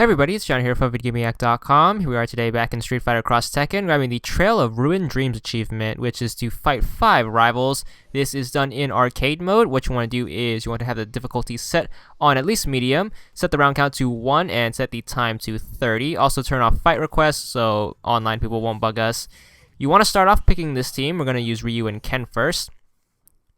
Hey everybody, it's John here from VidGamiac.com. Here we are today back in Street Fighter Cross Tekken, grabbing the Trail of Ruined Dreams achievement, which is to fight 5 rivals. This is done in arcade mode. What you want to do is you want to have the difficulty set on at least medium, set the round count to 1, and set the time to 30. Also turn off fight requests so online people won't bug us. You want to start off picking this team. We're going to use Ryu and Ken first.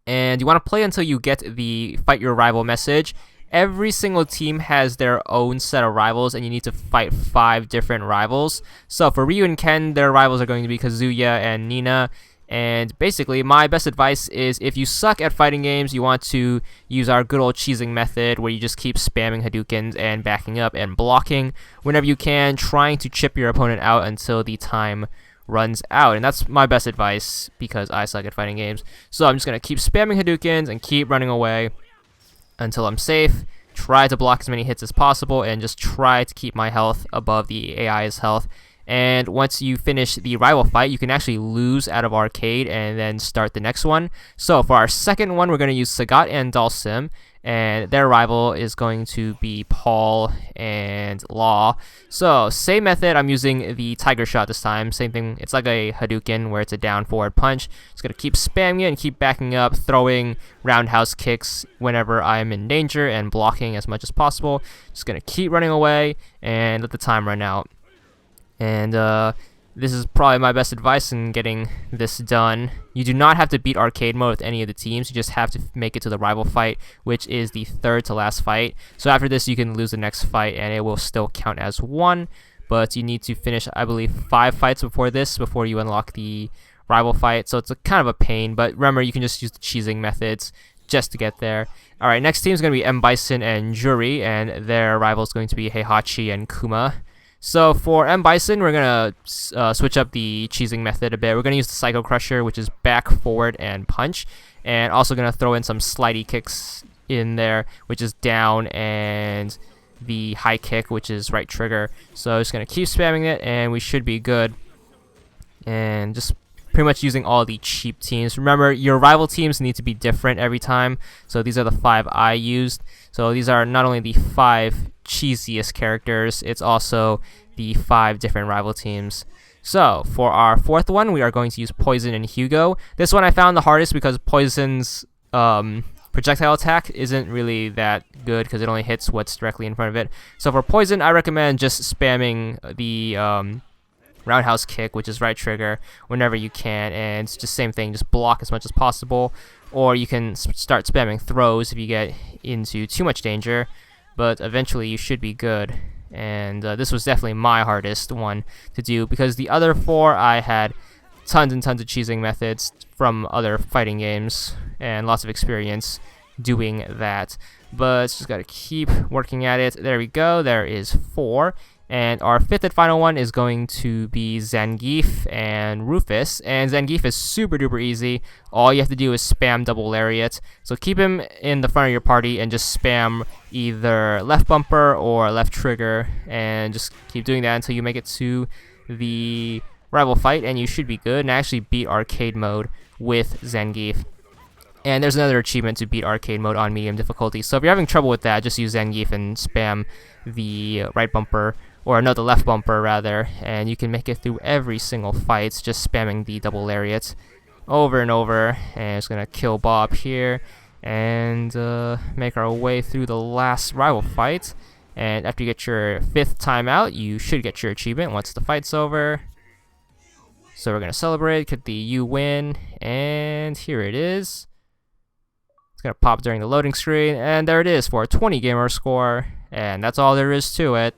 And you want to play until you get the fight your rival message. Every single team has their own set of rivals, and you need to fight 5 different rivals. So for Ryu and Ken, their rivals are going to be Kazuya and Nina. And basically, my best advice is if you suck at fighting games, you want to use our good old cheesing method where you just keep spamming Hadoukens and backing up and blocking whenever you can, trying to chip your opponent out until the time runs out. And that's my best advice because I suck at fighting games. So I'm just going to keep spamming Hadoukens and keep running away until I'm safe, try to block as many hits as possible, and just try to keep my health above the AI's health. And once you finish the rival fight, you can actually lose out of arcade and then start the next one. So for our second one, we're going to use Sagat and Dalsim, and their rival is going to be Paul and Law. So same method, I'm using the Tiger Shot this time. Same thing, it's like a Hadouken where it's a down forward punch. Just going to keep spamming it and keep backing up, throwing roundhouse kicks whenever I'm in danger and blocking as much as possible. Just going to keep running away and let the time run out. And this is probably my best advice in getting this done. You do not have to beat arcade mode with any of the teams. You just have to make it to the rival fight, which is the third to last fight. So after this, you can lose the next fight, and it will still count as 1. But you need to finish, I believe, 5 fights before this, before you unlock the rival fight. So it's a kind of a pain, but remember, you can just use the cheesing methods just to get there. Alright, next team is going to be M. Bison and Juri, and their rival is going to be Heihachi and Kuma. So for M. Bison, we're going to switch up the cheesing method a bit. We're going to use the Psycho Crusher, which is back, forward, and punch. And also going to throw in some slidey kicks in there, which is down, and the high kick, which is right trigger. So just going to keep spamming it, and we should be good. And just pretty much using all the cheap teams. Remember, your rival teams need to be different every time. So these are the 5 I used. So these are not only the 5 cheesiest characters, it's also the 5 different rival teams. So for our fourth one, we are going to use Poison and Hugo. This one I found the hardest because Poison's projectile attack isn't really that good because it only hits what's directly in front of it. So for Poison, I recommend just spamming the roundhouse kick, which is right trigger, whenever you can, and it's just same thing, just block as much as possible. Or you can start spamming throws if you get into too much danger, but eventually you should be good. And this was definitely my hardest one to do because the other 4 I had tons and tons of cheesing methods from other fighting games and lots of experience doing that. But just gotta keep working at it. There we go, there is 4. And our 5th and final one is going to be Zangief and Rufus. And Zangief is super duper easy. All you have to do is spam double lariat. So keep him in the front of your party and just spam either left bumper or left trigger. And just keep doing that until you make it to the rival fight. And you should be good. And I actually beat arcade mode with Zangief. And there's another achievement to beat arcade mode on medium difficulty. So if you're having trouble with that, just use Zangief and spam the right bumper. Or no, the left bumper rather, and you can make it through every single fight, just spamming the double lariat over and over. And it's gonna kill Bob here, and make our way through the last rival fight. And after you get your 5th time out, you should get your achievement once the fight's over. So we're gonna celebrate, get the U win, and here it is. It's gonna pop during the loading screen, and there it is for a 20 gamer score, and that's all there is to it.